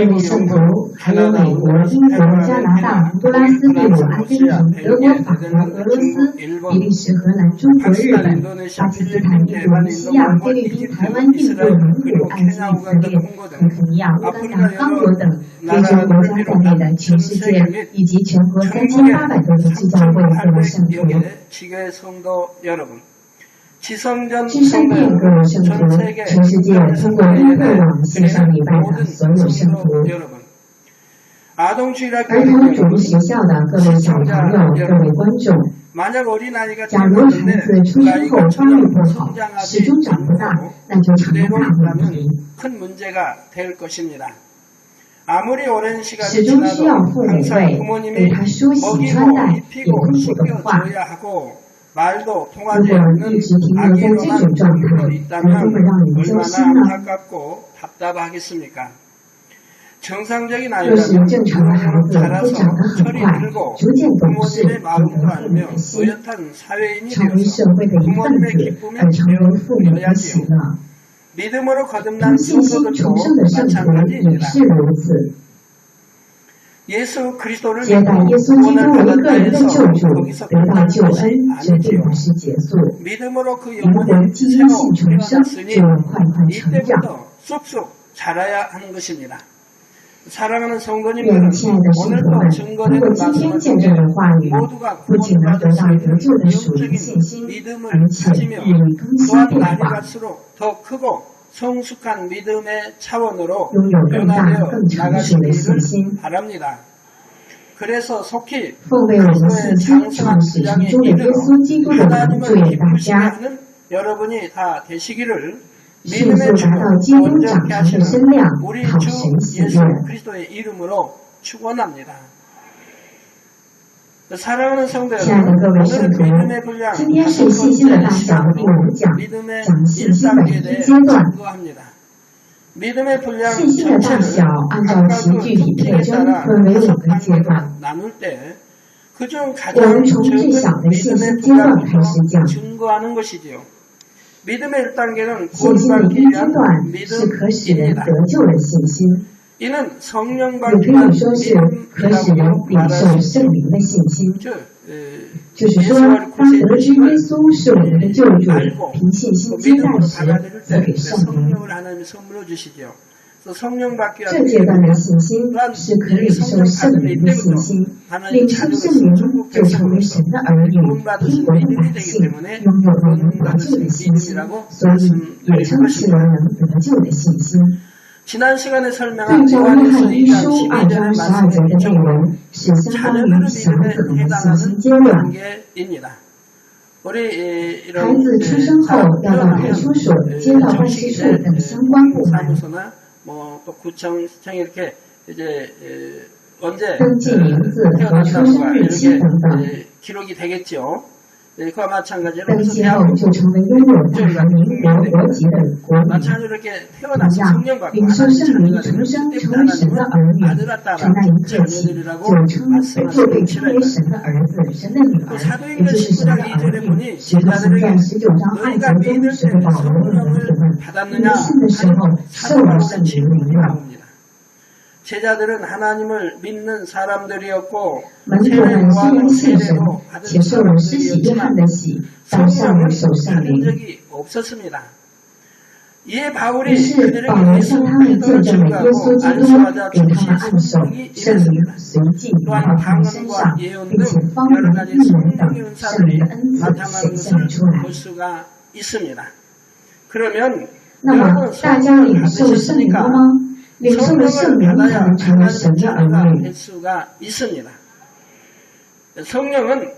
各位圣徒，还有美国、英国、加拿大、洪都拉斯、秘鲁、阿根廷、德国、法国、俄罗斯、比利时、荷兰、中国、日本、巴基斯坦、印度尼西亚、菲律宾、台湾、印度、蒙古、埃及、以色列、坦桑尼亚、乌干达、刚果等非洲国家在内的全世界以及全国3800多个基教会各位圣徒。至圣殿各位圣徒，全世界通过音会网线上礼拜的所有圣徒，儿童主义学校的各位小朋友、各位观众，假如孩子出生后发育不好，始终长不大，那就成了大问题。始终需要父母为他梳洗穿戴，也丰富的话。如果一直停留在这种状态，会不会让你们揪心呢？若是正常的孩子会长得很快，逐渐懂事，懂得父母的心，成为社会的一份子，而成为父母的喜乐。凭信心重生的圣徒也是如此。接待耶稣基督为个人的救主，得到救恩，这并不是结束。灵魂基因性重生，就要快快成长。亲爱的圣徒们，通过今天见证的话语，不仅能得到得救的属灵信心，而且日益更新变化，拥有更大更成熟的信心。奉为我们信心创始成终的耶稣基督的名，祝愿大家迅速达到基督长成的身量，讨神喜悦。亲爱的各位圣徒，今天是信心的大小的第5讲，讲信心的第1阶段。信心的大小按照其具体特征分为5个阶段。我们从最小的信心阶段开始讲。信心的1阶段是可使人得救的信心，也可以说是可使人领受圣灵的信心。就是说，当得知耶稣是我们的救主，凭信心接待时，则给圣灵。这阶段的信心是可领受圣灵的信心，领受圣灵就成为神的儿女，天国的百姓，拥有了能得救的信心，所以也称其为能得救的信心。在这约翰一书2章12节的内容是相当于小子的信心阶段。孩子出生后要到派出所、街道办事处等相关部门登记名字和出生日期等等。登记后就成为拥有大韩民国国籍的国民。同样，领受圣灵重生成为神的儿女，从那一刻起就被称为神的儿子、神的女儿，也就是神的儿女。使徒行传19章2节中使徒保罗问门徒们：你们信的时候受了圣灵没有？门徒们虽然信神，且受了施洗约翰的洗，但尚未受圣灵。于是保罗向他们见证了耶稣基督，给他们按手，圣灵随即临到他们身上，并且方言、预言等圣灵的恩赐显现出来。那么大家领受圣灵了吗？领受了圣灵才能成为神的儿女。圣灵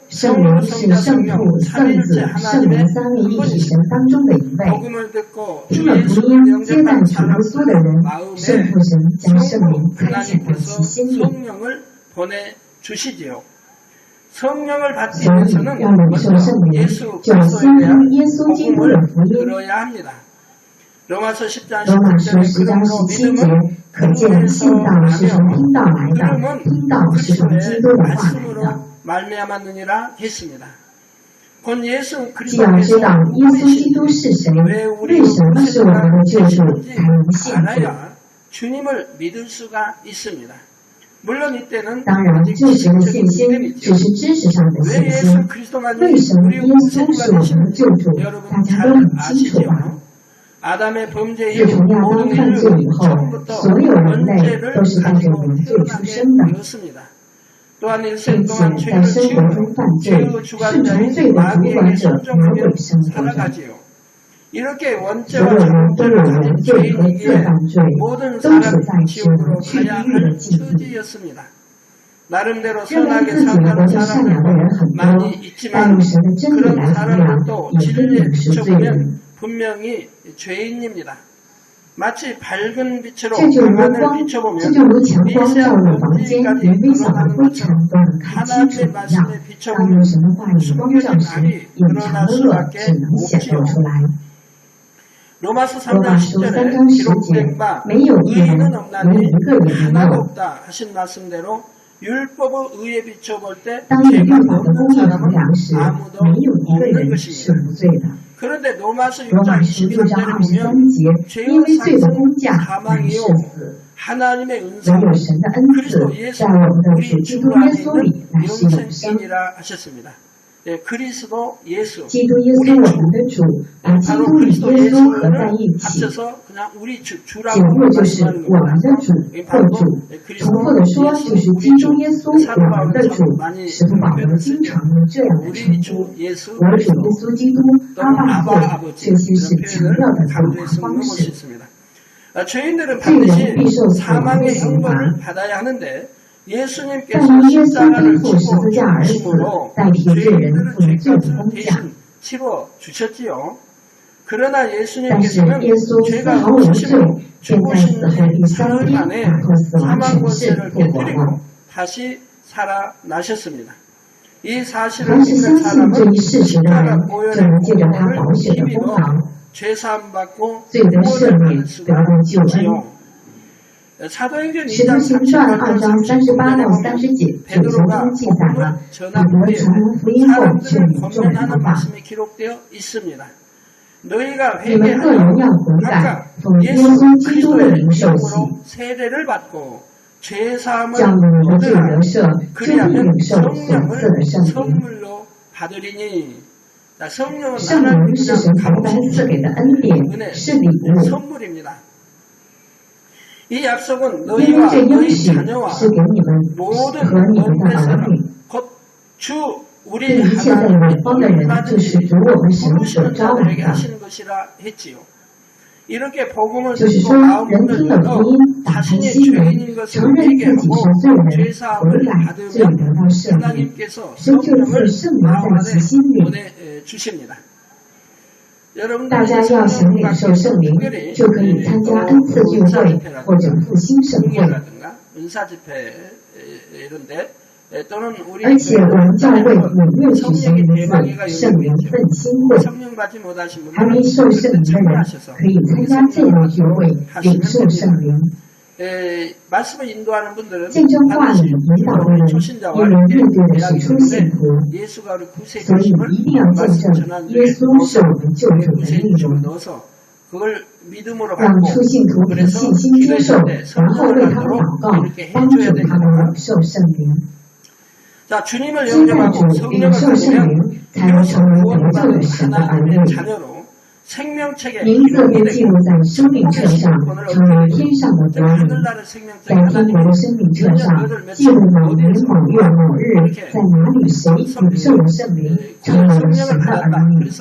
是圣父、圣子、圣灵三位一体神当中的一位。听了福音、接待主耶稣的人，圣父神将圣灵差遣到其心里。所以要领受圣灵，就要先听耶稣基督的福音。罗马书10章17节，可见信道是从听道来的，听道是从基督的话来的。既要知道耶稣基督是谁，为什么是我们的救主，才能信主。 주님을 믿을 수가 있습니다. 물론 이때는 当然，这时的信心只是知识上的信心。为什么耶稣是我们的救主？大家都很清楚吧？自从亚当犯罪以后，所有人类都是带着原罪出生的，并且在生活中犯罪，顺从罪的主管者魔鬼生活着。所有人都有原罪和自犯罪，都是在指明去地狱的境地。认为自己活得善良的人很多，但用神的真理来衡量，也不一定是罪人。这就如强光照入房间，连微小的灰尘都能看清楚一样。当用神的话语光照时，隐藏的恶只能显露出来。罗马书3章10节，没有一人，连一个也没有。当以律法的公义衡量时，没有一个人是无罪的。罗马书6章23节，因为罪的工价乃是死，唯有神的恩赐在我们的主基督耶稣里乃是永生。基督耶稣我们的主，把基督与耶稣合在一起，简略就是我们的主或主。重复的说，就是基督耶稣我们的主。使徒保罗经常用这样的称呼。我主耶稣基督阿爸父，这些是强调的表达方式。罪人必受死亡的刑罚。但耶稣背负十字架而死，代替罪人付了罪的工价。但是耶稣丝毫无罪，便在死后第3天打破死亡权势，复活了。凡是相信这一事实的人，就能借着他宝血的功劳，罪得赦免，得到救恩。使徒行传2章38到30节，主从中记载了彼得传闻福音后劝勉众人的话。你们个人要悔改，奉耶稣基督的名受洗，叫你们的罪得赦，就必领受所赐的圣灵。圣灵是神白白赐给的恩典，是礼物。因为这应许是给你们和你们的儿女，对一切在远方的人，就是主我们神所招来的。就是说，人听了福音，打开心门，承认自己是罪人，悔改，罪得到赦免，神就赐圣灵在其心里。大家要想领受圣灵，就可以参加恩赐聚会或者复兴盛会。而且我们教会每月举行一次圣灵奋兴会，还没受圣灵的人可以参加这类聚会，领受圣灵。见证话语引导的人，因为面对的是初信徒，所以一定要见证耶稣是我们救主的内容，让初信徒凭信心接受，然后为他们祷告，帮助他们领受圣灵。敬拜主，领受圣灵，才能成为得救的神的儿女。名字被记录在生命册上，成为天上的国民。在天国的生命册上，记录某年某月某日，在哪里谁领受了圣灵，成为了神的儿女。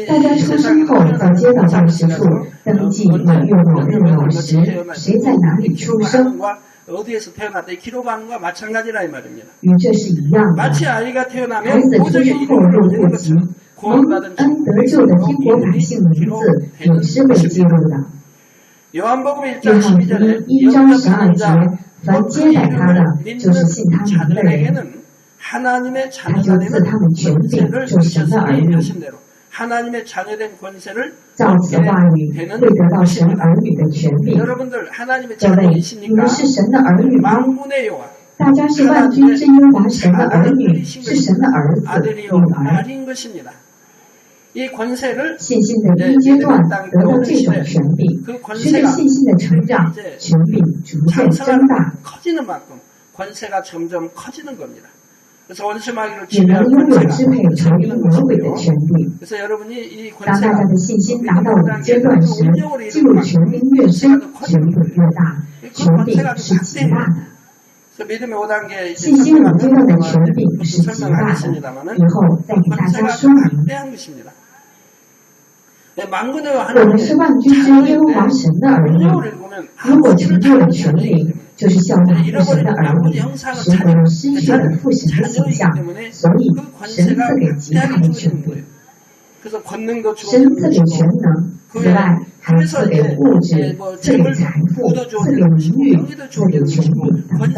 大家出生后在街道办事处登记某月某日某时，谁在哪里出生，与这是一样的。孩子出生后入户籍，蒙恩得救的天国百姓名字也是被记录的。约翰福音1章12节，凡接待他的，就是信他名的人，他就赐他们权柄，做神的儿女。照此话语，会得到神儿女的权柄。各位，你们是神的儿女吗？大家是万军之耶和华神的儿女，是神的儿子、女儿。이 권세를 信心的第一阶段得到这种权柄，随着信心的成长，权柄逐渐增大。 커지는 만큼 권세가 점점 커지는 겁니다. 그래서 원수마귀를 也能 지배할 拥有 권세가 支配仇敌魔鬼的权柄。 그래서 여러분이 이 当大 권세가 家的信心达到5阶段时，进入权柄越深，权柄越大，权柄是极大的。 그래서 믿음의 5단계 信心5阶段的权柄是极大的，以后再给大家说明。 我们是万军之耶和华神的儿女，如果成就了权柄，就是效法父神的儿女，使我们失去了父神的形象，所以神赐给极大的权柄。 神赐给全能，此外还赐给物质，赐给财富，赐给名誉，赐给权柄等等。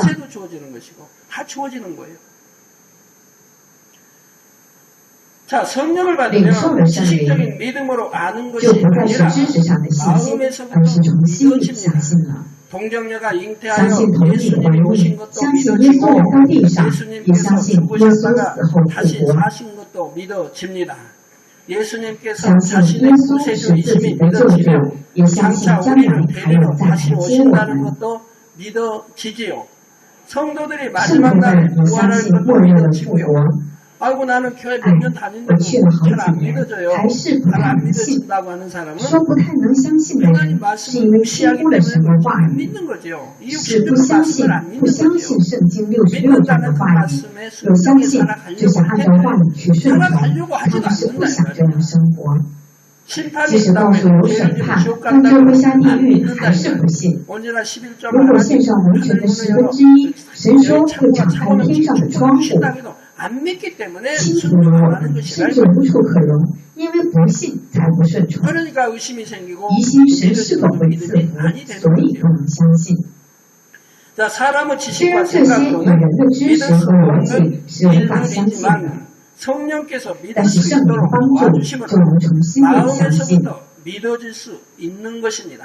자, 성령을 받으면 지식적인 믿음으로 아는 것이 就不再是 아니라 知识上的信心，而是从心里相信了。 동정녀가 相 잉태하여 信童女怀 예수님이 孕， 오신 것도 相信耶稣来到地上，也相 예수님께서 信耶稣死 죽으셨다가 后复 다시 活， 사신 것도 믿어집니다. 예수님께서 相信 자신의 耶稣是 구세주이심이 自己的救 믿어지며 主，也相信 장차 将来 우리를 还有 데리러 再来 다시 接我 오신다는 们。 것도 믿어지지요. 성도들이 圣 마지막 徒 날에 们也相 부활할 信 것도 末日的复 믿어지고요. 活。 아이고 나는 교회 哎 몇 년 ，我 다닌다고 去了好 잘 안 几年， 믿어져요. 还是不 잘 太 안 能信。 믿어진다고 하는 사람은 说不太能相信的人，是因为轻忽了神的话 안 语， 믿는 거죠. 이 是 60년 不相信 말씀을 안 不 믿는 相 거죠. 信圣经66章的 믿는다는 그 话语， 말씀에 有相 순종해 信就 살아가려고 想按照话 하는데 语去顺从， 살아가려고 他 하지도 们是不 않는다 想 이 这样 말이에요. 生活。 심판이 即使告诉 있다면 有审 죄를 判， 지옥 但就会下 간다고 地 안 狱， 믿는다 还是 이 不信。 언제나 11조 如果献上完全的1/10，神说会敞开天上的窗户， 안 믿기 때문에 清除 순종을 我 안 하는 们， 것이라 甚至无处可容，因为不信才不顺从。 그러니까 의심이 생기고 疑心神是否会赐 믿음이 福， 아니 되는 所以 거죠. 不能相信。 자, 사람의 虽 지식과 然这些有 생각으로는 人的知 믿을 识 수 和逻辑 없는 是无法相信的， 일들이지만 성령께서 믿을 但是 수 圣灵的 있도록 帮助 도와주심으로 就能从心里相信。 마음에서부터 믿어질 수 있는 것입니다.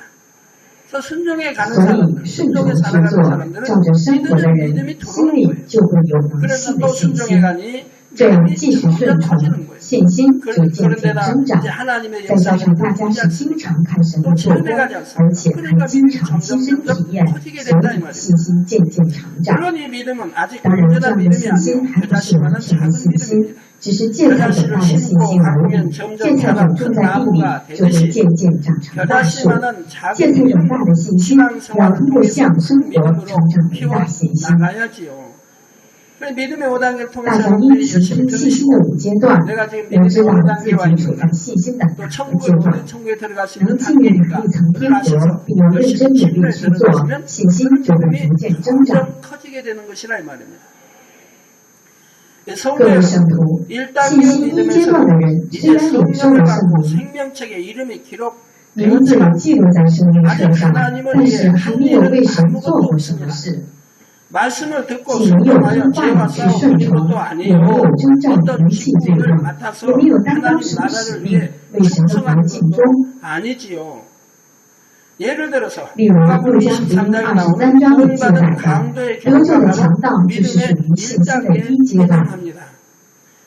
그래서 순종에 가는 所 사람들, 以顺从 순종에 去 살아가는 做， 사람들은 照着生活的 믿는 人 믿음이 心 들어오는 里 거예요. 就会有能 그래서 信的 또 信 순종에 心。 가니 这样 믿음이 继续 점점 顺从， 커지는 거예요. 信心就渐渐 그런데다 增长。 이제 하나님의 再加 역사를 上大家 보지 是经 않습니까? 常看神的做工，而且还经常亲身体验，所以信心渐渐成长。 물론 이 믿음은 아직 当然，这 온전한 样的 믿음이 信心 아니에요. 还不是完 그자신만은 全的 작은 信心， 믿음입니다. 只是芥菜种大的信心而已。芥菜种种在地里，就会渐渐长成大树。芥菜种大的信心，要通过这样的生活成长为大信心。 나가야지요. 믿음의 5단계를 大 통해서 家因 여러분들이 此听 열심히 信心 들으시고 的5阶段， 내가 지금 要知 믿음의 道自己 5단계와 处在 있는가 信心的 또 哪个阶 천국을 段。 천국에 들어갈 수 能 있는 进入哪 단계니까 一层天 그걸 国， 아셔서 并要认 열심히 真努力 친구에 去做， 들어가시면 信心就会逐渐增长。 점점 커지게 되는 것이라 이 말입니다. 各位 성도는 圣徒， 1단계 信心1阶段的人，虽 이제 然领受 성령을 了圣 받고 灵， 생명책에 이름이 기록 名字也记录在生命册上，但是还没有为神做过什么事。 말씀을 듣고 既没有 순종하여 听话 죄와 语去顺 싸우는 从， 것도 也 아니에요. 没有征战 어떤 离弃罪 직분을 恶， 맡아서 也没有担当 하나님 什么使 나라를 命， 위해 为神的国 충성하는 尽 것도 忠。 아니지요. 예를 들어서 例如， 누가복음 路加福音 23장에 23 나오는 章里记载 구원받은 的 강도의 得救 경우가 的强 바로 盗，就是属 믿음의 于信心的第一 1단계에 阶段。 해당합니다.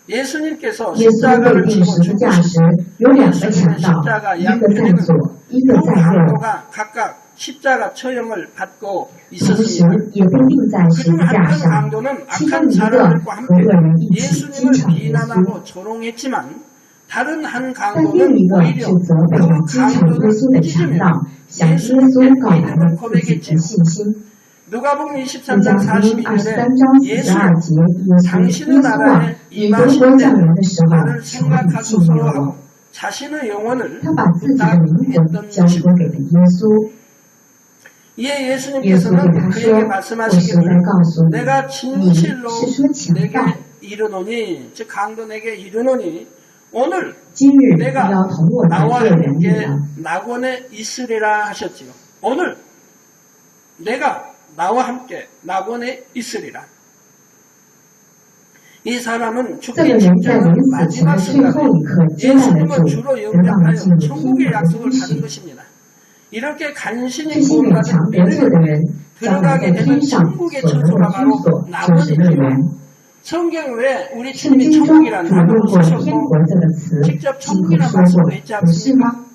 예수님께서 耶稣 십자가를 被钉 지고 十字架时，有2个强盗，一个在左，一个在右， 강도가 각각 십자가 처형을 받고 同时 있었습니다. 也被钉在十 그중 字架 한 上。 강도는 其中 악한 一个 사람들과 和 함께 恶人一起讥 예수님을 嘲耶稣， 비난하고 조롱했지만 다른 한 但另 강도는 一个 오히려 是责备了 그 讥嘲耶 강도를 稣的强 꾸짖으며 盗，向耶稣告白了自己的信心。 누가복음 路 23장 加福音 42절에 23章 예수 42节，耶稣 당신의 耶稣啊， 나라에 你德 임하실 国 때 降临的时候， 나를 求你纪念 생각하소서 我。 하고 자신의 영혼을 他把自己的灵魂交托给了耶稣。 이에 耶稣对 예수님께서는 他说：“ 그에게 我实 말씀하시기를 在告诉你， 내가 你 진실로 是说强 내게 盗， 이르노니 즉 강도 내게 이르노니 오늘 今日你 내가 要同我 나와 在这人里 함께 了。 낙원에 있으리라 하셨지요. 오늘 내가 나와 함께 낙원에 있으리라. 이 사람은 这 죽기 个人在 직전은 临死前 마지막 的最后 순간에 一刻接待了 예수님을 主， 주로 得到了 영접하여 进入天 천국의 国的 약속을 应 받은 许。 것입니다. 이렇게 간신히 这些勉 구원받은 强得救的 믿음이 人，将来在 들어가게 天 되면 上 천국의 所得的 처소가 居 바로 所就是乐 낙원이에요. 园。 성경에 왜 우리 圣 주님이 经中 천국이라는 主用 단어를 过天 쓰셨고 国这个词， 직접 几乎 천국이라는 说 말씀도 过， 있지 不是 않습니까? 吗？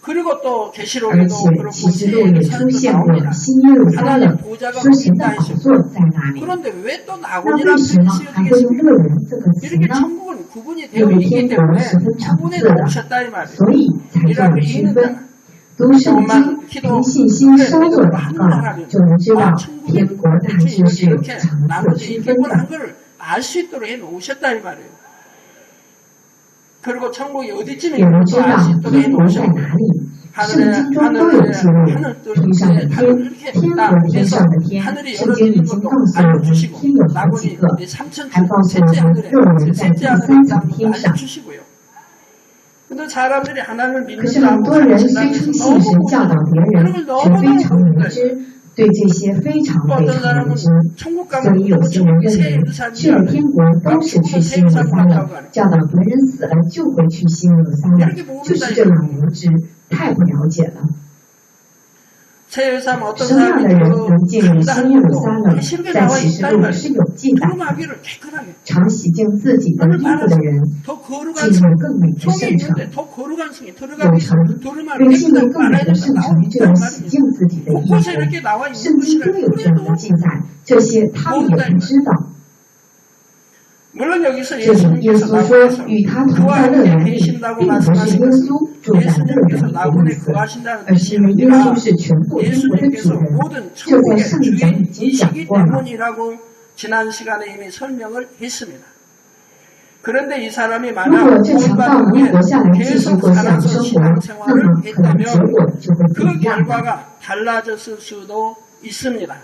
그리고 또 而 계시록에도 且 그렇고 启示录也出 세상도 现过 나옵니다. 新耶路撒冷， 하나님 보좌가 说神的 어디 宝 있다 座在哪里？ 그런데 왜 또 那 낙원이라는 为什么 표현이 还会用 쓰여지겠습니까? 恶人这个词 이렇게 呢？ 천국은 구분이 因 되어 为 있기 天国 때문에 十分场 구분에 次的， 놓으셨다 이 말이에요. 所以才做了 이라고 区 이는 分。 자가 读圣经，凭信心稍作祷告，就能知道天国大致是有层次 나머지 区分 있겠구나 的。 한 걸 알 수 있도록 해 놓으셨다 이 말이에요. 그리고 천국이 也 어디쯤인지 能知 알 道 수 있도록 해 天国在 놓으셨고 哪里。圣经中都有记录，天上的天，天和天上的天。圣经已经告诉我们，天有好几个，还告诉我们恶人在第三层天上。 근데 사람들이 하나님을 可是很 믿는다고 多人虽称信神教导别人，却非常无知，对这些非常非常无知。所以有些人认为去了天国都是去西耶路撒冷，教导别人死了就会去西耶路撒冷，就是这样无知，太不了解了。 什么样的人能进入新耶路撒冷？在启示录是有记载的。常洗净自己的衣服的人，进入更美的圣城。有城为进入更美的圣城，就要洗净自己的衣服。圣经都有这样的记载，这些他们也不知道。 물론 여기서 这里耶稣说与他同在乐园里，并不是耶稣住在乐园里的意思，而是因为耶稣是全部天国的主人。这在上一讲已经讲过了。 지난 시간에 이미 설명을 했습니다. 그런데 이 사람이 如 만약 果这强盗能活下来，继续 계속 过这样 살아서 生活，那 신앙생활을 么可能结 했다면 果就会不 그 一样的。 결과가 달라졌을 수도 있습니다.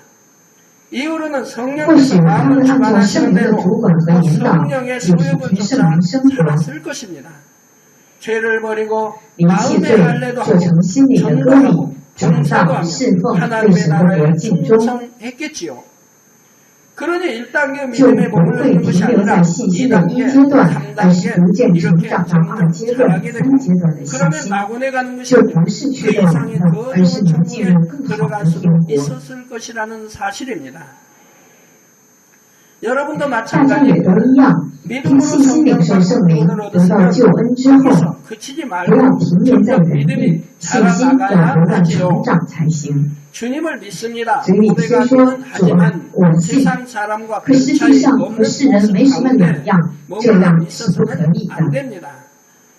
이후로는 或许 성령께서 他 마음을 们按照圣 주관하시는 灵的 대로 主管和引导， 성령의 继续 소욕을 凭圣 쫓아 灵生活， 살았을 것입니다. 죄를 버리고 离弃 마음의 罪， 할례도 做 하고 成心里的割礼， 전도하고 传 봉사도 道 하며 侍奉，为 하나님의 神的国 나라에 尽忠， 충성했겠지요. 그러니 1단계 就 믿음에 不会 머무르는 것이 停留在 아니라 信心的一 2단계, 阶段，而是 3단계 逐渐成 이렇게 长到二阶段、 자라게 三 되고 阶段的信 그러면 心， 낙원에 가는 것이 就不是 그 去乐园 이상의 了， 더 而是 좋은 能进 천국에 入更好 들어갈 的 수 天国。 있었을 것이라는 사실입니다. 여러분도 大家 마찬가지 也都一样，凭 믿음으로 信心领受 성령을 圣灵， 받고 得到救 얻었으면 恩之后， 거기서 그치지 不 말고 要停留在 점점 原地， 믿음이 信心要 자라나가야 不断 하지요. 成长才行。 주님을 믿습니다. 嘴里虽说 고백하기는 主啊， 하지만 我信， 세상 사람과 可实 별 际 차이 上和 없는 世人 모습 没什么 가운데 两样，这 머물러 样是不可 있어서는 以的。 안 됩니다.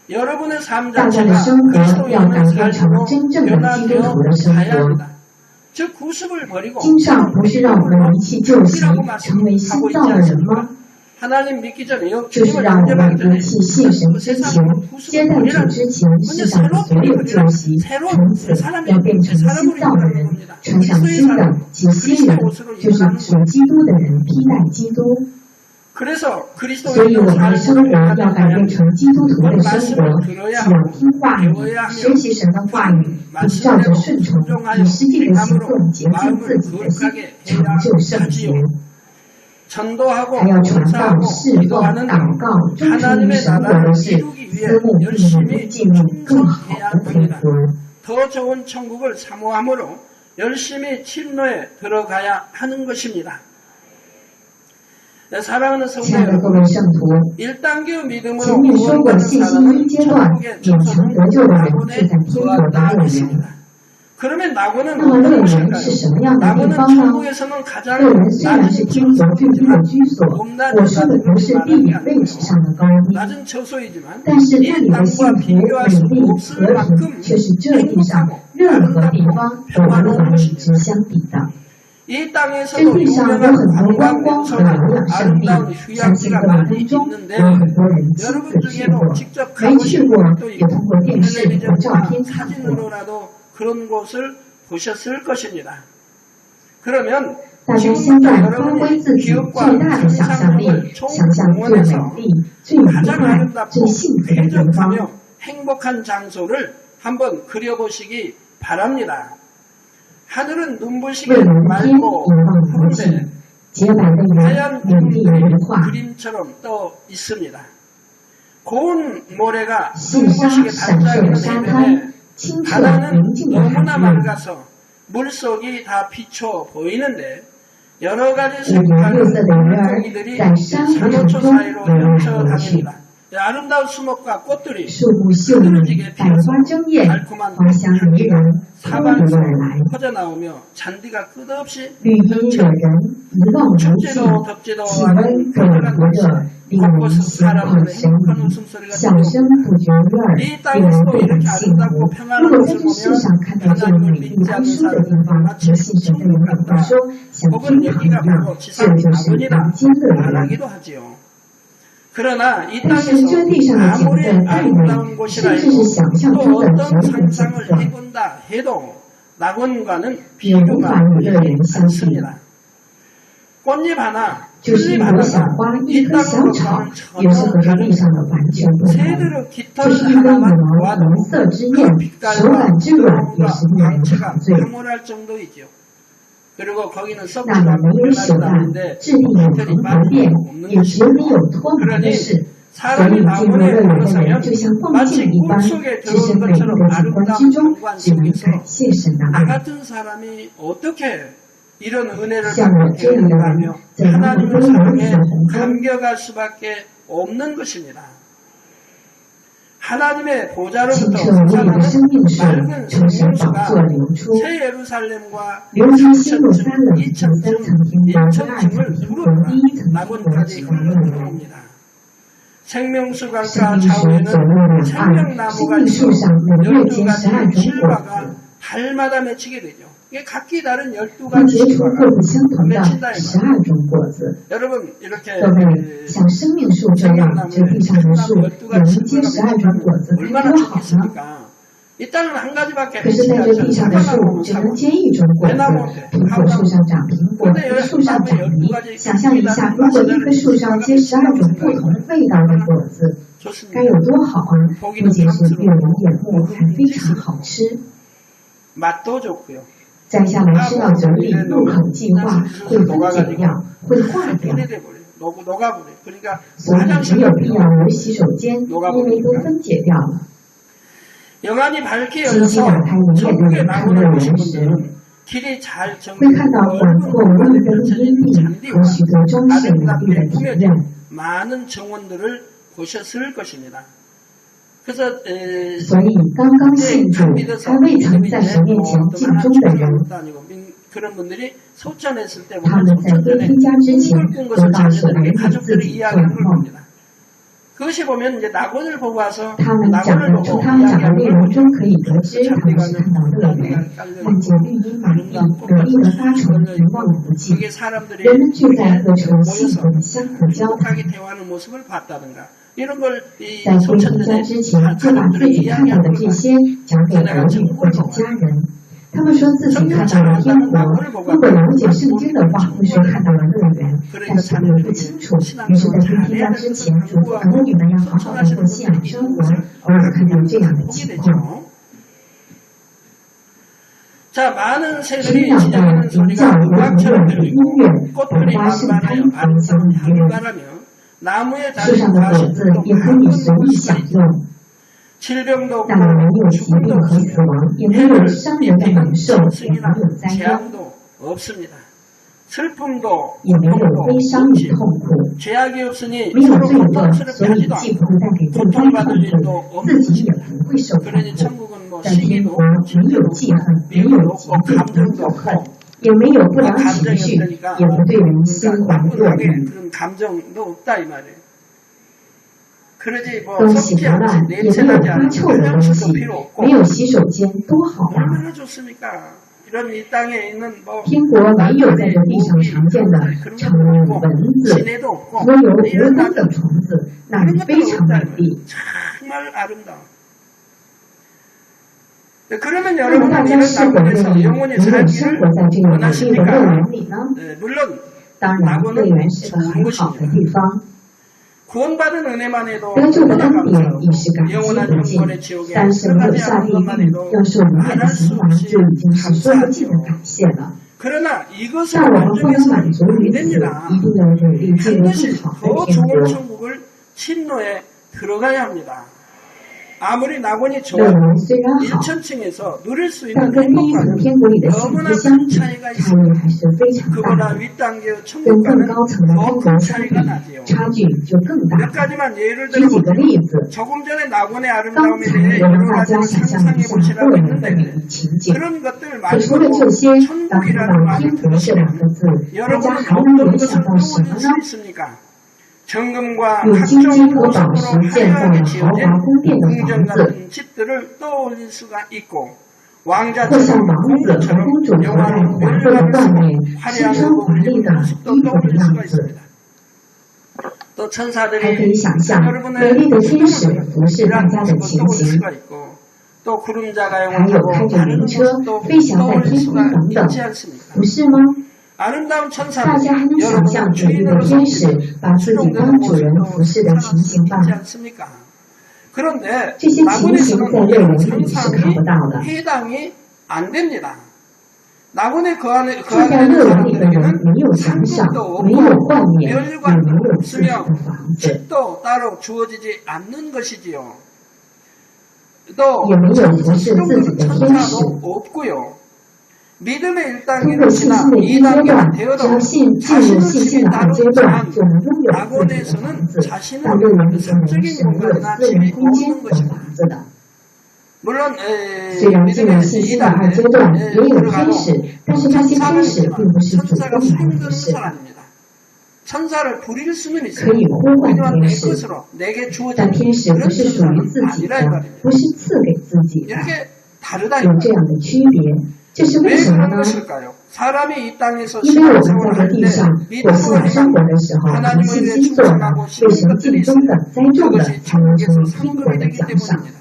여러분의 삶 大家的 자체가 生活要改 그리스도인의 变成 삶으로 真正的基督 변화되어 徒的生 가야 活。 합니다. 즉 구습을 버리고 经上不是让我们离弃旧习，成为新造的人吗？ 하나님 믿기 전에요. 就是 주님을 让我们 영접하기 离 전에 弃信神之前，接待主之前，世上的所有旧习，从此要变成新造的人，穿上新的及新人，就是属基督的人，披戴基督。 그래서 所以我们的生活要改变成基督徒的生活，既要听话语，学习神的话语，并照着顺从，以实际的行动洁净自己的心，成就圣洁。 전도하고 还要传道、 봉사하고 侍奉、 기도하는 祷告，忠诚于 하나님의 神国 나라를 的事， 이루기 思 위해 慕并能 열심히 进入更好 충성해야 的天 합니다. 国。 더 좋은 천국을 사모함으로 열심히 침노에 들어가야 하는 것입니다. 네, 사랑하는 亲爱 성도 的各位 여러분, 圣徒， 1단계 믿음으로 前面说过， 구원받는 信心 사람은 一阶段 천국의 勉强得救的人就 낙원에 在天国的 거한다 乐园。 했습니다. 그러면 낙원은 那么乐 어떤 园 곳일까요? 是什么样的地 낙원은 方呢？ 천국에서는 가장 乐园虽然是 낮은 天国最低的居所，我说的不是地理位置上的高低， 낮은 처소이지만 但是那 이 里的幸 땅과 福、 비교할 美 수 丽、 없을 和平， 만큼 却是这地上任何地方都无法与之相比的。 이 这 땅에서도 地上有 유명한 很多观光和 관광 疗养圣地， 아름다운 相信 휴양지가 各位 많이 当中 있는데 有很多人亲 여러분 自去过， 중에도 직접 没去 가보신 过 분도 也 있고 通过电视或照 텔레비전이나 片看过。 사진으로라도 그런 곳을 보셨을 것입니다. 그러면 大家现在发挥自己最大的想象力，想象最美丽、最愉快、最幸福的地方。 쾌적하며 행복한 장소를 한번 그려보시기 바랍니다. 하늘은 蔚 눈부시게 蓝的天， 맑고 一望无际， 푸른데 洁白的云， 하얀 美丽如画。 그림처럼 떠 있습니다. 고운 모래가 细沙 눈부시게 闪烁的 반짝이는 沙滩， 해변에 清澈 바다는 宁静的海 너무나 面， 맑아서 물속이 다 비춰 보이는데 여러 가지 五颜六色的鱼儿 물고기들이 在山和水 산호초 中 사이로 游来游去， 헤쳐다닙니다. 아름다운 수목과 꽃들이 树木秀美，百花争艳， 달콤한 花香迷人，扑鼻而 사방에서 来。 퍼져나오며 잔디가 끝없이 绿荫惹人，一望无际， 춥지도 덥지도 气温 않은 更不热，令人 곳곳에서 心旷 사람들의 神 행복한 怡， 웃음소리가 笑声不绝于耳， 이 令人 땅에서 倍感 이렇게 幸福。 아름답고 如 평안한 果在 것을 这世上 보면 看到这样美丽安舒的地方，不信神的人也会说，像天 혹은 堂一 여기가 样， 바로 这 지상 就是人 낙원이다 间乐园。 말하기도 하지요. 그러나 이 但是这地上的 땅에서 景 아무리 色再美， 아름다운 甚 곳이라 至是 해도 想象 또 中的 어떤 人文景 상상을 色， 해본다 해도 낙원과는 也无 비교가 法与乐园相比。 않습니다. 꽃잎 하나, 就是一 풀잎 朵小 하나가 花，一 이 棵小 땅으로 草， 가면 也是和 전혀 这地上的完全不同。 새들의 就 깃털 是一根羽 하나만 毛 보아도 颜色之艳， 그 手感 빛깔과 之软，也 뜨거움과 是令人 광채가 陶醉。 황홀할 정도이지요. 그리고 거기는 那 썩지 么 않고 没有手 변하지 感， 않는데 质地永恒不变，也只有没有脱毛的事。所以 사람이 进入 낙원에 乐园的人 들어서면 就像梦 마치 境一般， 꿈 속에 置身 들어온 美丽 것처럼 的景观之 아름다운 中， 경관 只能 속에서 感谢神的 나 爱。 같은 사람이 어떻게 이런 은혜를 像我 받게 这样的 되는가 人， 하며 怎样能 하나님의 够有 사랑에 此红灯？ 감격할 수밖에 없는 것입니다. 하나님의 清 보좌로부터 澈无比的生命水 맑은 从神宝 생명수가 座流出， 새 예루살렘과 流经西路撒 2,000층, 冷第三层厅到第二层 2,000층을 厅 두루 和第一层厅的 낙원까지 几个乐园。 흘러들어옵니다. 생명수강가 生命树 좌우에는 左右两岸，生 생명나무가 命树 있어 上每月结 12가지 12种果 실과가 子， 달마다 맺히게 되죠. 이게 각기 다른 会 12가지 结出各 실과가 不相同的 맺힌다 이 12种果子。 여러분 이렇게 各位，像生命树这样，这地上的树有人结12种果子，该 얼마나 多好呢？ 좋겠습니까? 이 땅은 한 가지밖에 可是在这地上的树只能结一种果子，苹果树上长苹果，梨树上长梨。想象一下，如果一棵树上结12种不同味道的果子，该有多好啊！不仅是悦人眼目，还非常好吃。 맛도 좋고요. 摘下来吃到嘴里，入口即化，会分解掉，会化掉。 녹아버려. 그러니까 所以没有必要有洗手间，因为都分解掉了。 영안이 밝게 信息 열려서 打开眼眼的 전국의 人看乐 낙원을 园 보신 时， 분들은 길이 잘 会看到广阔无垠的绿荫地和许多装饰美丽的庭院。 많은 정원들을 보셨을 것입니다. 그래서 所以刚刚信主还未曾在神面前尽忠的人， 그런 분들이 소천했을 때 他们在被添加之前 꿈 都 것을 告诉儿 자녀들에게 女自 가족들이 己做 이야기하는 걸 梦。 겁니다. 그것이 보면 이제 낙원을 보고 와서 他们讲 낙원을 的从 보고 他们讲的 이야기하는 内 걸 容 보면 中可以得知，他们是看到乐园，看见绿荫满地，美丽的花丛一望无际， 그게 사람들이 人们聚在何处，幸 모여서 福的相互交谈。 행복하게 대화하는 모습을 봤다든가 이런 걸 이 在被添加之前，就把自己看到的这些讲给儿女或者家人。他们说自己看到了天国，如果了解圣经的话，会说看到了乐园，但是又不清楚。于是，在被添加之前，嘱咐儿女们要好好的过信仰生活，偶尔看到这样的情况。 자, 많은 天 새들이 上的 지나가는 鸣 소리가 叫如 음악처럼 很悦的音 들리고 乐，百 꽃들이 花盛开， 만발하여 芳香 아름다운 怡人。 향가라며 나무에 树 달린 上的果子 과실도 也可以随意享用， 질병도 那么没有 없고 疾 죽음도 病和死 없으며 亡，也没有伤人的猛兽，也没有灾殃， 재앙도 없습니다. 슬픔도 也没有 고통도 悲伤与 없지. 痛苦。 죄악이 없으니 没有 서로 罪恶， 고통스럽게 所以 하지도 既 않고 不会带给对方痛苦，自己也不会受痛 그러니 苦。 천국은 뭐 在天 시기도 国没有记恨，没有嫉妒，没有恨，也没有不良情绪，也不对人心怀恶 나쁘게 意， 그런 감정도 없다 이 말이에요. 그러지 뭐 东西 썩지 不烂， 않지 也没有 냄새나지 发 않은 臭的东 화장실도 西， 필요 없고 没有洗手间，多好啊！ 얼마나 좋습니까? 이런 이 땅에 있는 뭐 天国没有在这地上常见的苍蝇、蚊子， 지네도 없고 所有无 이런 灯的 것들 虫子，那 이런 里非 것들 常美 없다 丽。 정말 아름다워. 그러면 那么 여러분은 大家 이런 是否愿 낙원에서 意 영원히 永远生 살기를 活在这个美丽的乐 원하십니까? 园里呢？ 물론 当然，乐园是个很好的地方。 구원받은 은혜만 해도 得救的 너무나 恩典已 감사하고 是感激 영원한 不尽， 영원의 지옥에 但是没有 들어가지 下 않은 地 것만 狱 해도 要受永远的 말할 刑 수 罚， 없이 就已经是说不尽的 감사하죠. 感谢了。 그러나 이것을 但我们不能 완전해서는 满足于 안 此， 됩니다. 一定要努力进入 반드시 更好的 더 天 좋은 国。 천국을 침노에 들어가야 합니다. 아무리 낙원이 乐 좋아도 园虽然好， 1,000층에서 누릴 수 但 있는 跟第一层 행복과는 天国里的幸福 너무나 相 큰 比， 차이가 差 있습니다. 异还是非常大 그보다 的。 윗단계의 跟更 천국과는 高层的天 더 国 큰 相 차이가 比， 나지요. 差距就更大 몇 了。 가지만 예를 举几个 들어보면 例子， 조금 전에 낙원의 刚 아름다움에 才 대해 我让 여러 大家 가지를 想象 상상해 一下 보시라고 乐园的美 했는데 丽情景。 그런 것들 可除了 말고도 这些，当听 천국이라는 到 말을 天国这两 들으시면 个字，大家 여러분은 还能 어떤 联 것을 想到什么 떠올릴 呢？ 수 있습니까? 정금과 用金金 각종 和宝 보석으로 石建造 화려하게 了豪 지어진 华宫殿的 궁전 房子， 같은 집들을 떠올릴 수가 있고 或像 왕자처럼 王子和 공주처럼 公主头戴 영화로운 华贵的 멜로를 冠 쓰고 冕、青 화려한 春华 의복을 丽 입은 的 모습도 衣服的 떠올릴 样 수가 子。 있습니다. 또 还可以 천사들이 想象美 여러분의 丽的天使 수동을 服侍大 이런 家的 모습을 情 떠올릴 形， 수가 있고 또 그림자 还 가용을 有 하고 开着 다루는 灵车 모습도 飞翔在 떠올릴 天空 수가 等等， 있지 않습니까? 不是吗？ 아름다운 大 천사들 家还能想象 여러분을 美丽的 주인으로 天使 섬기는 把自己当主人服侍的情形吧？ 있지 않습니까? 그런데 这些情形在 낙원에서는 乐 이런 园里是看 상상이 不到的。 해당이 안 됩니다. 낙원에 거하는 住在乐园里的人 사람들에게는 没有奖赏， 상급도 没 없고 有冠冕，也没 멸관도 有自己 없으며 的房子， 집도 따로 주어지지 않는 것이지요. 또 也没有 천- 服侍自己的天使。 천사도 없고요. 믿음의 通 1단계를 过信 지나 心的一阶 2단계가 段，只 되어도 要进入 자신의 信心 집이 的二 따로 阶段， 있지만 就能拥有自己的房 낙원에서는 子。 자신의 但乐园里的人 사적인 是没有 공간이나 私人 집이 空间 없는 和 것입니다. 房子的。 물론 虽然进入 믿음의 信心的二阶段，也有天 들어가도 使，但是那些天使并不是主 천사가 动来 숨기는 服侍 건 的， 아닙니다. 천사를 부릴 수는 可 있어요. 以呼唤 하지만 天 내 使， 것으로 내게 但 주어진 天使不 그런 是属于 천사는 自己 아니라 이 的， 말입니다. 不是赐给自己的， 이렇게 다르다 이 有这 말이에요. 样的区别，这是为 왜 什么 그런 呢？ 것일까요? 사람이 이 땅에서 因为我们在 신앙생활을 这 할 地 때 上过 믿음으로 信仰生 행하고 活的时候，凭 하나님을 信 위해 心做的， 충성하고 为 심은 神 것들이 尽忠 있어요. 的栽种的， 그것이 才能成为 천국에서 天国 상급이 的 되기 奖赏。 때문입니다.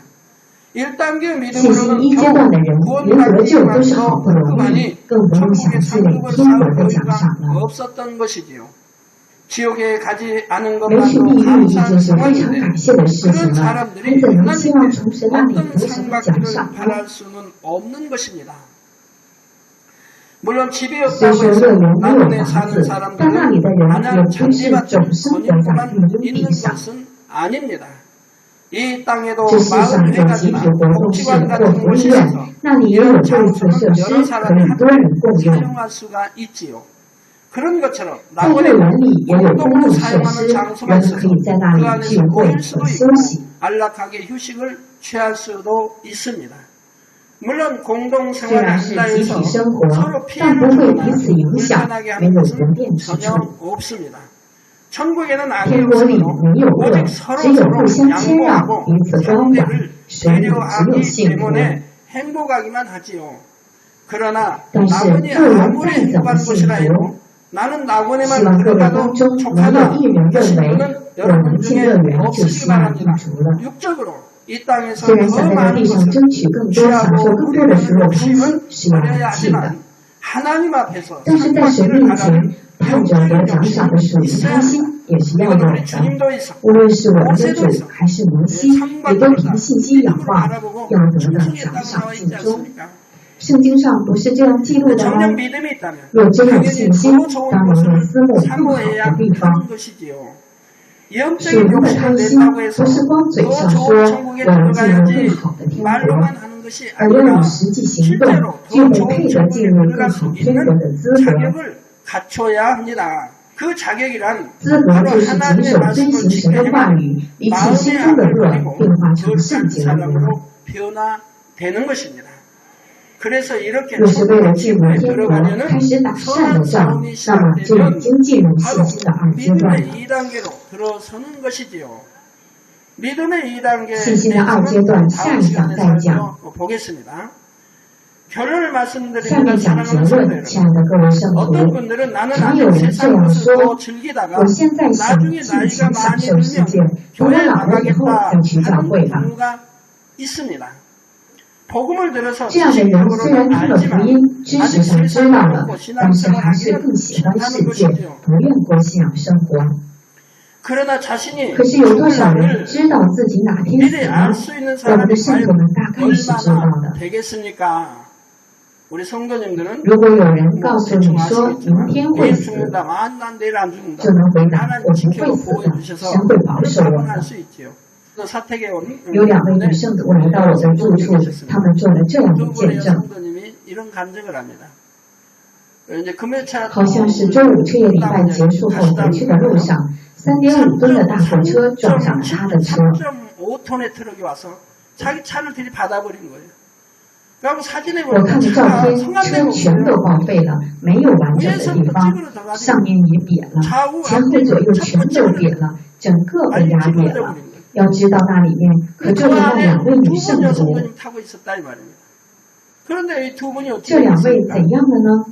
1단계 信心 믿음으로는 一阶段的 겨우 人， 구원 连得救都是 받기만으로 好不容易， 그만이 更不用想 천국의 积累 상급을 天国 쌓을 的奖赏 여유가 了。 없었던 것이지요. 지옥에 가지 않은 没去 것만도 地狱已 감사한 经是非常 상황인데 感谢的事情 그런 了，还 사람들이 怎能希望从 하나님께 神那里 어떤 得什么奖赏 상박들을 呢？ 바랄 수는 없는 것입니다. 물론 집이 虽 없다고 说 해서 乐园没有 낙원에 房 사는 子，但那 사람들은 里的人也 마냥 不是 잔디밭을 总生活在 거닐고만 绿荫 있는 地上。 것은 아닙니다. 이 땅에도 这世上有集体 마을회관이나 活动室 복지관 或 같은 福利 곳이 院， 있어서 那里也有 이런 类似 장소는 设施， 여러 可 사람이 以多人 함께 共用。 사용할 수가 있지요. 그런 것처럼 在乐 낙원에도 园里也有公 공동으로 共设 사용하는 施， 장소가 人 있어서 可以在那 그 里 안에서 聚会 모일 和 수도 休 있고 息。 안락하게 휴식을 취할 수도 있습니다. 물론 虽 공동생활을 然是 한다 集 해서 体生活， 서로 但 피해를 不会 주거나 彼此影响， 불편하게 没 하는 有 것은 不便之 전혀 处。 없습니다. 천국에는 악이 天国里 없으므로 没有恶， 오직 只 서로 有 서로 互相谦让， 양보하고 彼此关怀。 상대를 神里只有 배려하기 幸福。 때문에 행복하기만 하지요. 그러나 但是 낙원이 乐园 아무리 再怎么 행복한 幸 곳이라 福， 해도 나는 希 낙원에만 望各位当 들어가도 中没有 족하다 一人 하신 认为 분은 我 여러분 能进 중에 乐园就 없으시기 心满意 바랍니다. 足了。 육적으로 이 땅에서 虽然 더 想在这 많은 地上 것을 争取更多、享受 취하고 更多的食物 누리는 开心 욕심은 是要 버려야 摒弃的， 하지만 하나님 앞에서 但是在神 상받기를 面前 바라는 盼着得奖赏的属 영적인 灵 욕심이 开 있어야 心 합니다. 也是要 이건 有 우리 的。 주님도 있어. 无论是我们的主还是摩西，也都凭信心仰望，要得到奖赏 나와 尽 있지 忠。 않습니까? 圣经上不是这样记录的吗？ 정녕 믿음이 있다면 若真有 당연히 信心， 더 좋은 当然有 것을 思慕更好 사모해야 的地方。 하는 것이지요. 属 영적인 灵的 욕심을 贪心 낸다고 해서 不是光嘴 더 上 좋은 说 천국에 我要进入更 들어가야지 好的天国， 말로만 하는 것이 而要 아니라 以实际行动 실제로 具 더 备 좋은 配得 천국에 进入更 들어갈 好 수 天国 있는 的资格。 자격을 갖춰야 합니다. 그 자격이란 资格 바로 就是谨 하나님의 守遵 말씀을 行神 지켜 的话 행하는 语，离弃 마음의 心中的 악을 恶， 버리고 变化成 거룩한 圣洁的人。 사람으로 변화되는 것입니다. 그래서 이렇게 若是为了进入 천국에 天国， 들어가려는 开始打善 선한 的仗， 싸움이 那么就已 시작되면 经进入 바로 信心的二阶段 믿음의 了。 2단계로 들어서는 것이지요. 믿음의 2단계에 信心的二阶段，下 다음 一讲再 시간에 讲。 보겠습니다. 결론을 下 말씀드립니다. 面讲结 사랑하는 论， 성도 亲爱的各位圣 어떤 徒， 분들은 나는 常 아직 有人这 세상 样 것을 说 더 즐기다가 我现在想 나중에 尽 나이가 情享 많이 受世界， 들면 等我 교회 老了以后 나가겠다 再去教 하는 会吧。 경우가 있습니다. 복음을 들어서 这样的人虽然 지식적으로는 听了福 알지만 音，知识 아직 上知 세상을 道了， 먹고 但是 신앙생활 还是 하기는 更喜欢世 싫다는 界， 것이지요. 不愿过信仰生活。 그러나 자신이 可是有多 죽을 少人 날을 知道自己哪天死 미리 呢？ 알 수 있는 我们 사람이 的圣徒们大概是知道 얼마나 的。 되겠습니까? 우리 성도님들은 如果有人告 뭐 诉你 대충 说明 아시겠지만 天会 내일 死， 죽는다. 난 내일 안 죽는다. 就能回答 하나님 我不 지켜 会死 보호해 的， 주셔서 神会保守我 그렇다고는 的。 할 수 있지요. 有2位女圣徒来到我的住处，他们做了这样的见证。好像是周五彻夜礼拜结束后回去的路上，3.5吨的大货车撞上了他的车。我看的照片，车全都报废了，没有完整的地方，上面也瘪了，前后左右全都瘪了，整个被压瘪了。要知道那里面可坐着那2位女圣徒。这2位怎样的呢？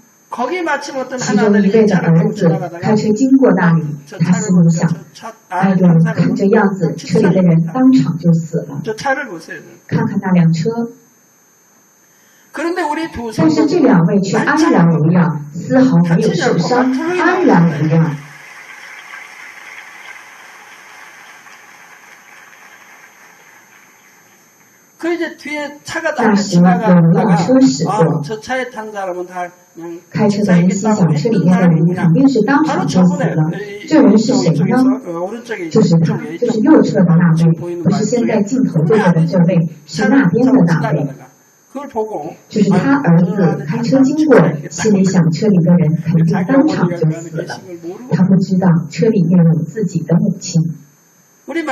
其中1位的儿子开车经过那里，他心里想：哎呦，看这样子，车里的人当场就死了。看看那辆车。但是这2位却安然无恙，丝毫没有受伤，安然无恙。那时有人往车驶过，开车的人心想，车里面的人肯定是当场就死了。这人是谁呢？就是他，就是右侧的那位，不是现在镜头对着的这位，是那边的那位。就是他儿子开车经过，心里想车里的人肯定当场就死了。他不知道车里面有自己的母亲。我们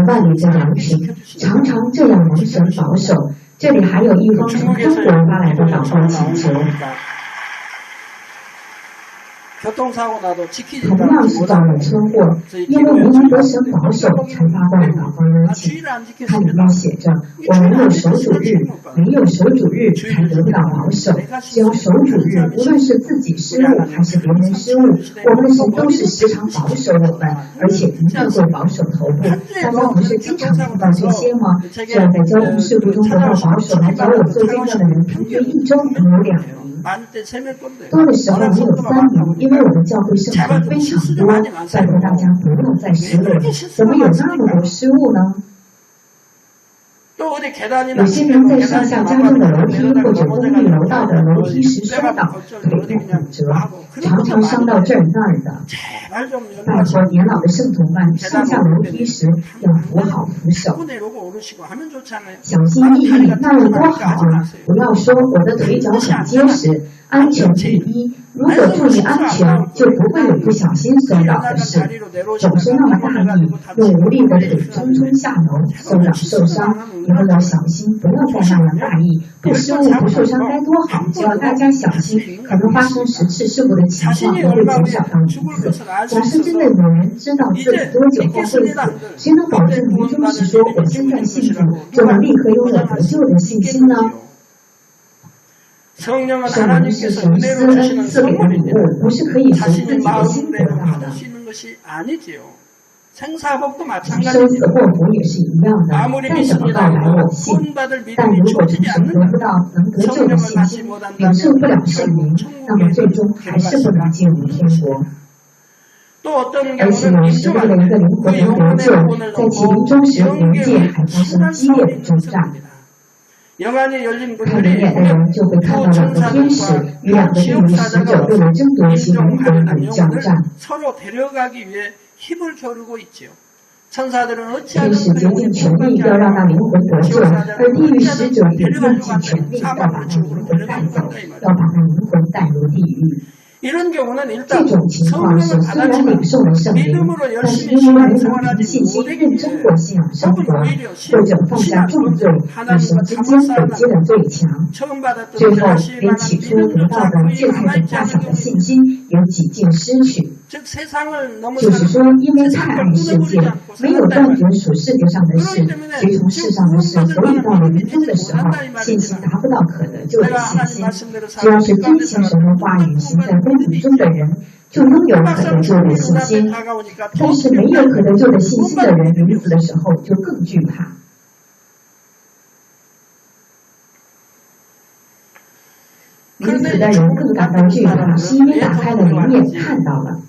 万里的羊群常常这样蒙神保守。这里还有一封从中国发来的祷告请求。同样是遭了车祸，因为没能得神保守，才发过来祷告邀请。它里面写着：我们有守主日，没有守主日才得不到保守。只要守主日，无论是自己失误还是别人失误，我们的神都是时常保守我们，而且一定会保守头部。大家不是经常听到这些吗？这样在交通事故中得到保守来找我做见证的人，平均1周能有2名。多的时候只有3名，因为我们教会圣徒非常多，拜托大家不要再失落，怎么有那么多失误呢？有些人在上下家中的楼梯或者公寓楼道的楼梯时摔倒，腿部骨折，常常伤到这儿那儿的。拜托年老的圣徒们上下楼梯时要扶好扶手，小心翼翼，那有多好啊！不要说我的腿脚很结实，安全第一。如果注意安全，就不会有不小心摔倒的事。总是那么大意，用无力的腿匆匆下楼，摔倒受伤。以后要小心，不要再那样大意。不失误不受伤该多好！只要大家小心，可能发生10次事故的情况都会减少到1次。假设真的有人知道自己多久后会死，谁能保证临终时说我现在信主，就能立刻拥有得救的信心呢？圣灵是神施恩赐给的礼物，不是可以凭自己的心得到的。生死祸福也是一样的，再怎么告白我信，但如果从神得不到能得救的信心，领受不了圣灵，那么最终还是不能进入天国。而且有时为了一个灵魂能得救，在其临终时灵界还发生激烈的征战。看灵眼的人就会看到2个天使与2个地狱使者为了争夺其灵魂而交战。天使竭尽全力要让那灵魂得救，而地狱使者也用尽全力要把那灵魂带走，要把那灵魂带入地狱。这种情况是虽然领受了圣灵，但是因为没能凭信心认真过信仰生活，或者放下重罪，与神之间累积了最强，最后连起初得到的芥菜种大小的信心也几近失去。就是说，因为太爱世界，没有断绝属世界上的事，随从世上的事，所以到了临终的时候，信心达不到可得救的信心。只要是遵行神的话语，行在公平中的人，就拥有可得救的信心。但是没有可得救的信心的人，临死的时候就更惧怕。临死的人更感到惧怕，是因为打开了灵眼看到了。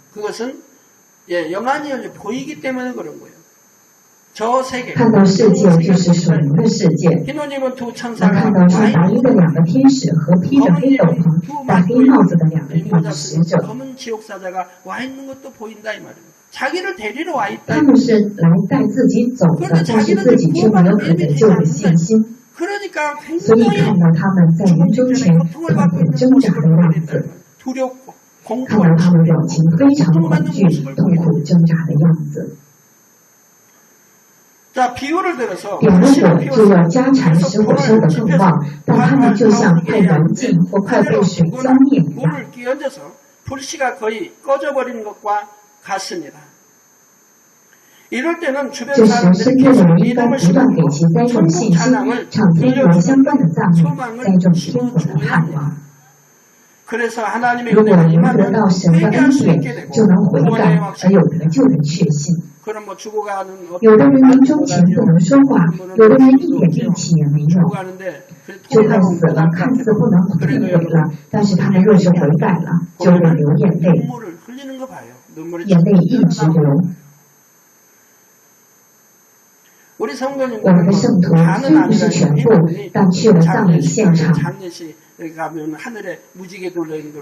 看到世界就是属灵的世界。我看到是白衣的两个天使和披着黑斗篷、戴黑帽子的两个地狱使者。他们是来带自己走的，但是自己却没有可得救的信心。所以看到他们在临终前痛苦挣扎的样子，看到他们表情非常恐惧、痛苦挣扎的样子。比如火就要加柴使火烧得更旺，但他们就像快燃尽或快被水浇灭一样。这时，身边的人应该不断给其栽种信心，唱天国相关的赞美，栽种天国的盼望。如果能得到神的恩典，就能悔改而有得救的确信。有的人临终前不能说话，有的人一点力气也没有，就快死了，看似不能退悔了，但是他们若是悔改了，就会流眼泪，眼泪一直流。我们的圣徒虽不是全部，但去了葬礼现场，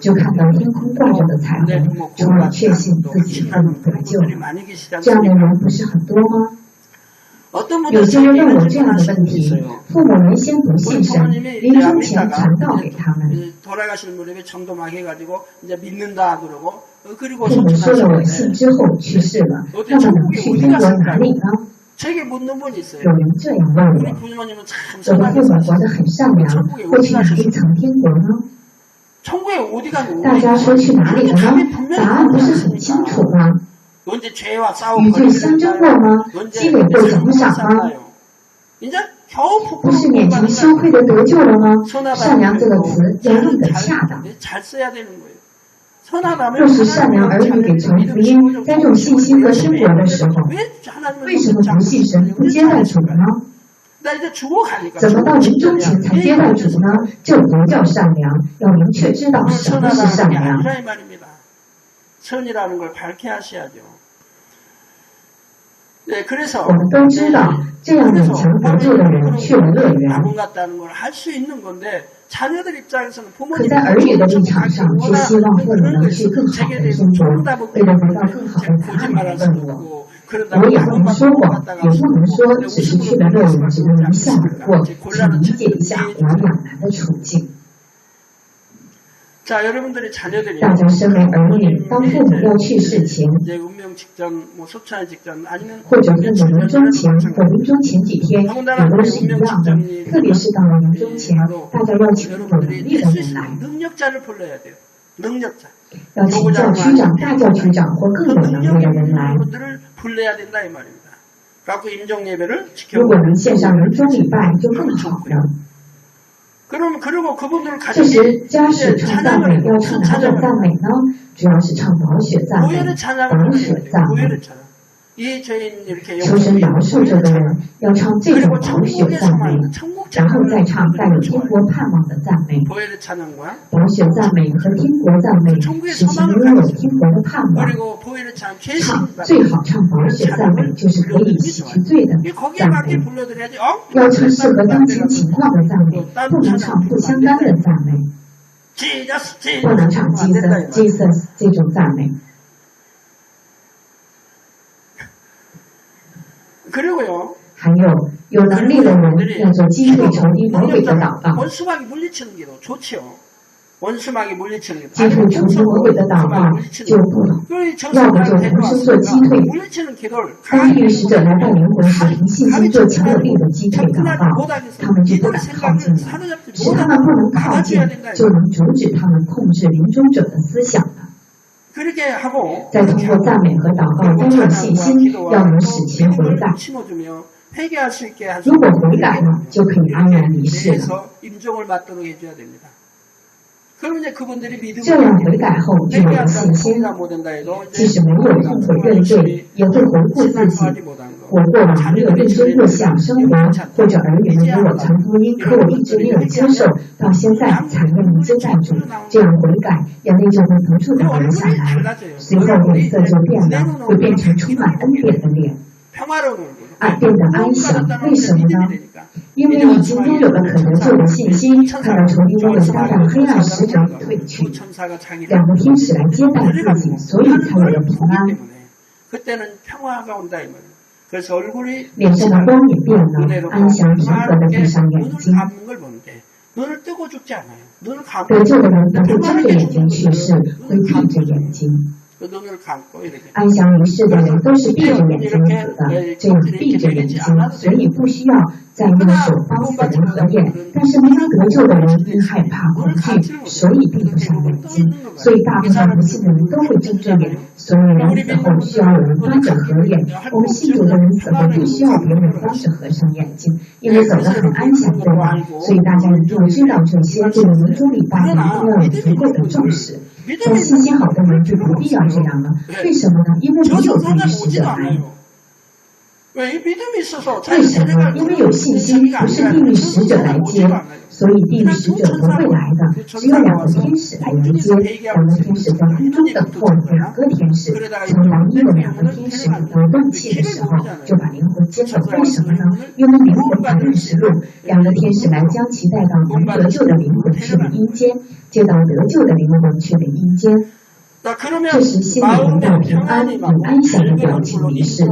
就看到天空挂着的彩虹，从而确信自己父母得救。这样的人不是很多吗？有些人问我这样的问题：父母原先不信神，临终前传道给他们，父母说了我信之后去世了，那么能去天国哪里呢？有人这样问我：我的父母活得很善良，会去哪一层天国呢？大家说去哪里了呢？答案不是很清楚吗？与罪相争过吗？积累过奖赏吗？不是勉强羞愧的得救了吗？善良这个词要用得恰当。若是善良儿女给传福音、栽种信心和天国的时候，为什么不信神、不接待主呢？怎么到临终前才接待主呢？这不叫善良，要明确知道什么是善良。我们都知道，这样勉强得救的人去了乐园。可在儿女的立场上，却希望父母能去更好的天国。为了得到更好的答案来问我，我也不能说谎，也不能说只是去了乐园，只能一笑而过。请理解一下我两难的处境。大家身为儿女，当父母要去世前，或者父母临终前或临终前几天，也都是一样的。特别是到了临终前，大家要请有能力的人来，要请教区长、大教区长或更有能力的人来。如果能献上临终礼拜，就更好了。这时家属唱赞美要唱哪种赞美呢？主要是唱宝血赞美、宝血赞美。求神饶恕这个人，要唱这种宝血赞美，然后再唱带有天国盼望的赞美。宝血赞美和天国赞美使其拥有天国的盼望。最好唱宝血赞美，就是可以洗去罪的赞美。要唱适合当前情况的赞美，不能唱不相干的赞美，不能唱 Jesus 这种赞美。还有能力的人要做击退仇敌魔鬼的祷告。击退仇敌魔鬼的祷告就不能，要么就同时做击退。当地狱使者来到灵魂时，凭信心做强有力的击退祷告，他们就不敢靠近了。使他们不能靠近，就能阻止他们控制临终者的思想了。再通过赞美和祷告增入信心，要能使其悔改。如果悔改了，就可以安然离世了。这样悔改后就有了信心，即使没有痛悔认罪，也会回顾自己。我过往没有认真过想生活，或者儿女们给我传福音，可我一直没有接受，到现在才愿意接待主。这样悔改，眼泪就会不住地流下来，随后脸色就变了，会变成充满恩典的脸。变得安详。为什么呢？因为已经拥有了可得救的信心，看到仇敌因为撒旦黑暗使者退去，两个天使来接待自己，所以才有了平安。脸上的光也变了，安详平和地闭上眼睛。得救的人不会睁着眼睛去世，会闭着眼睛。安详于世的人都是闭着眼睛死的，这样闭着眼睛，所以不需要再用手帮死人合眼。但是没有得救的人因害怕恐惧，所以闭不上眼睛。所以大部分不信的人都会睁着眼，所以人死后需要有人帮着合眼。我们信主的人死后不需要别人帮着合上眼睛，因为走得很安详，对吧？所以大家一定要知道这些，对我们主礼拜一定要有足够的重视。但信心好的人就不必要这样了，为什么呢？因为没有地狱使者来。为什么？因为有信心，不是地狱使者来接，所以地狱使者不会来的。只有两个天使来迎接，两个天使在空中等候，两个天使从蓝衣的两个天使不断气的时候，就把灵魂接走。为什么呢？因为灵魂不认识路，两个天使来将其带到能得救的灵魂去了阴间，接到得救的灵魂去了阴间。这时心里灵到平安，以安详的表情离世。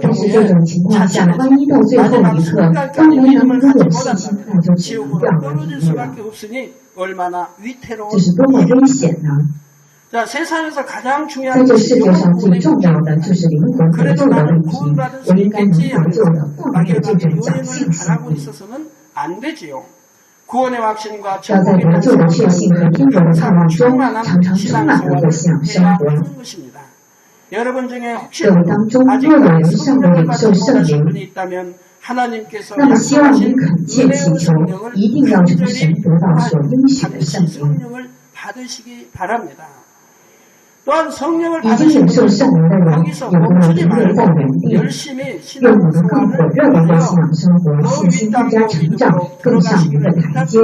但是这种情况下，万一到最后一刻，当没能拥有信心，那就只能掉到地狱了。这是多么危险呢？在这世界上最重要的就是灵魂得救的问题。我应该能得救的，不能有这种侥幸心理。要在得救的确信和天国的盼望中，常常充满了信仰生活。各位当中，若有人尚未领受圣灵，那么希望你恳切祈求，一定要从神得到所应许的圣灵。已经领受圣灵的人，也不能停留在原地，用我们更火热的为信仰生活，信心更加成长，更上一个台阶。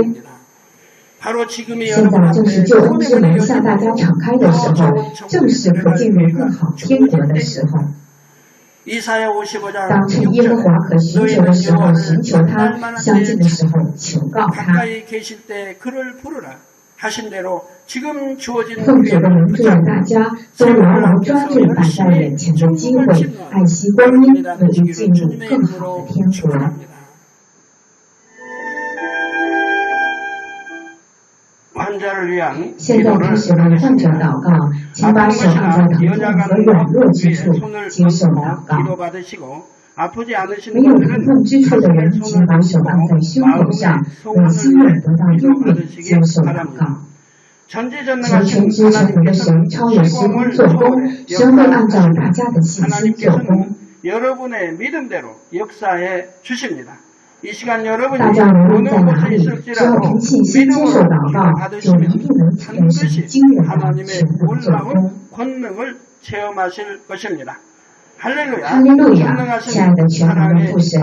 现在正是救恩之门向大家敞开的时候，正是可进入更好天国的时候。当趁耶和华可寻求的时候寻求他，相近的时候求告他。奉主的名祝愿大家都牢牢抓住摆在眼前的机会，爱惜光阴，乐于进入更好的天国。现在开始为患者祷告，请把手按在疼痛和软弱之处，接受祷告。没有疼痛之处的人，请把手按在胸口上，为心愿得到应允，接受祷告。求全知全能的神超越时空做工，神会按照大家的信心做工。大家无论在哪里，只要凭信心接受祷告，就一定能体验神惊人的全能做工。哈利路亚！亲爱的全能的父神，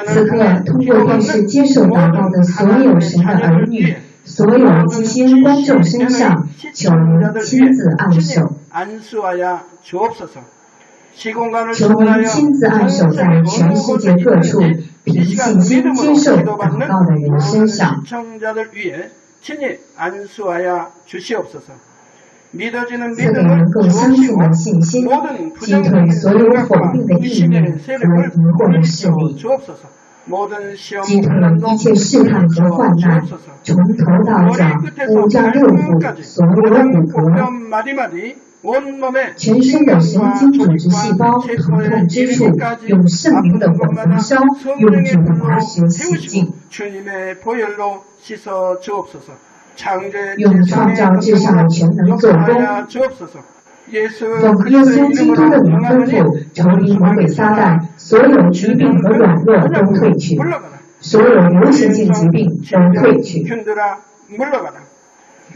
此刻通过电视接受祷告的所有神的儿女，所有基心观众身上，求您亲自按手。求您亲自按手在全世界各处凭信心接受祷告的人身上。赐给能够相信的信心，击退所有否定的意念和疑惑的势力，击退一切试探和患难，从头到脚五脏六腑所有骨骼。全身的神经组织细胞疼痛之处，用圣灵的火焚烧，用主的宝血洗净，用创造至上的全能做工。奉耶稣基督的名吩咐，仇敌魔鬼撒旦，所有疾病和软弱都退去，所有流行性疾病都退去。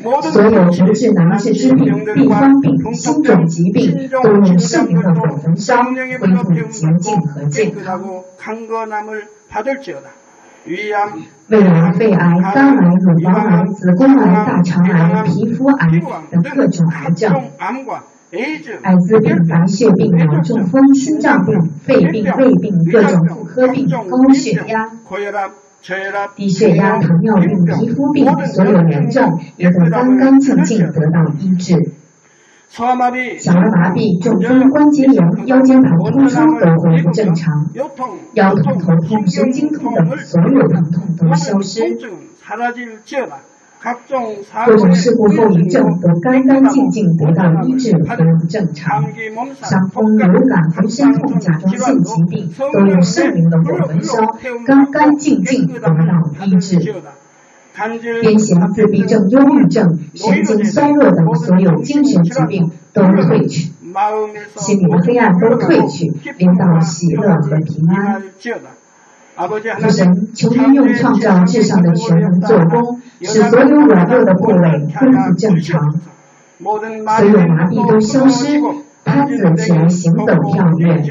所有不治难治之病、地方病、心种疾病，都用圣灵的火焚烧，恢复洁净和健康。胃癌、肺癌、肝癌、乳房癌、子宫癌、大肠癌、皮肤癌等各种癌症。艾滋病、白血病、脑中风、心脏病、肺病、胃病、各种妇科病、高血压、低血压、糖尿病、皮肤病，所有炎症也都干干净净得到医治。小儿麻痹、中风、关节炎、腰间盘突出都恢复正常，腰痛、头痛、神经痛等所有疼痛都消失。各种事故后遗症都干干净净得到医治，恢复正常。伤风、流感、浑身痛、甲状腺疾病都用圣灵的火焚烧，干干净净得到医治。癫痫、自闭症、忧郁症、神经衰弱等所有精神疾病都退去，心里的黑暗都退去，领导喜乐和平安。父神，求您用创造至上的全能做工，使所有软弱的部位恢复正常，所有麻痹都消失，瘫坐起来行走跳跃。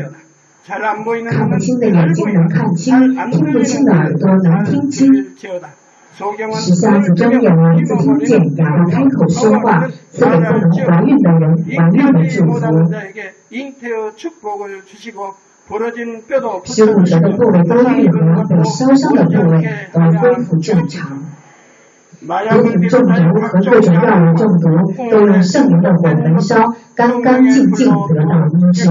看不清的眼睛能看清，听不清的耳朵能听清。使瞎子睁眼、聋子听见，哑巴开口说话，赐给不能怀孕的人怀孕的祝福。使骨折的部位都愈合，被烧伤的部位都恢复正常。毒品中毒和各种药物中毒都用圣灵的火焚烧，干干净净得到医治。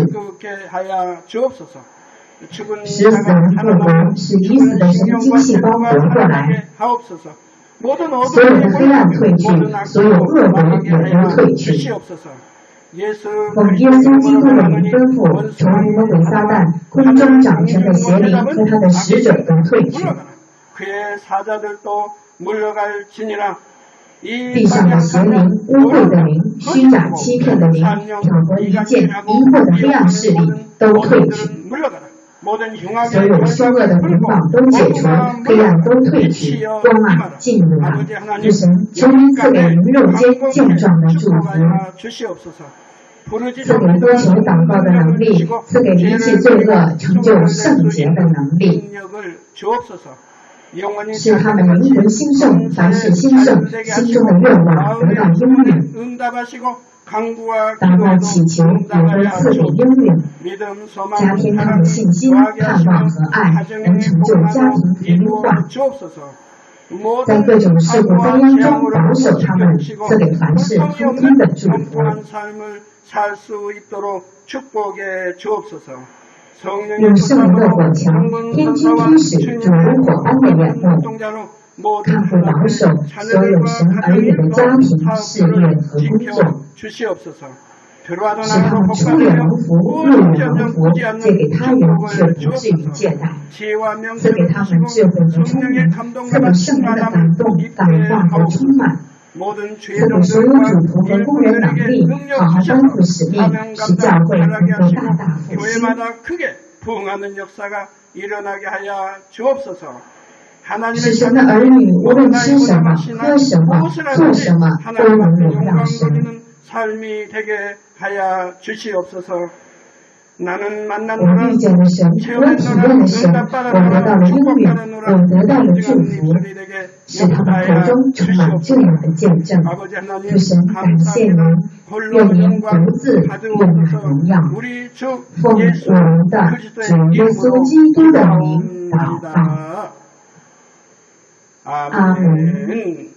使死人复活，使已死的神经细胞活过来。所有的黑暗退去，所有恶毒也都退去。奉耶稣基督的名吩咐，仇敌魔鬼撒旦、空中掌权的邪灵和他的使者都退去。地上的邪灵、污秽的灵、虚假欺骗的灵、挑拨离间、迷惑的黑暗势力都退去。所有凶恶的捆绑都解除，黑暗都退去，光暗进入了。父神，求您赐给灵肉间健壮的祝福，赐给多求祷告的能力，赐给离弃罪恶、成就圣洁的能力，使他们灵魂兴盛，凡事兴盛，心中的愿望得到应允。祷告祈求也都赐给应允，加添他们信心、盼望和爱，能成就家庭平民化。在各种事故灾殃中保守他们，赐给凡事通通的祝福。用圣灵的火墙，天君天使主如火般的眼目，看护保守所有神儿女的家庭、事业和工作，使他们出远蒙福，入远蒙福，借给他人却不至于借贷，赐给他们智慧和聪明，赐给圣灵的感动、感化和充满，赐给所有主仆和工人能力，好好担负使命，使教会能够大大复兴。使神的儿女无论吃什么、喝什么、做什么，都能荣耀神。我遇见了神，我体验了神，我得到了应允，我得到了祝福，使他们口中充满这样的见证。父神，感谢您，愿您独自用来荣耀。奉我们的主耶稣基督的名祷告。阿门。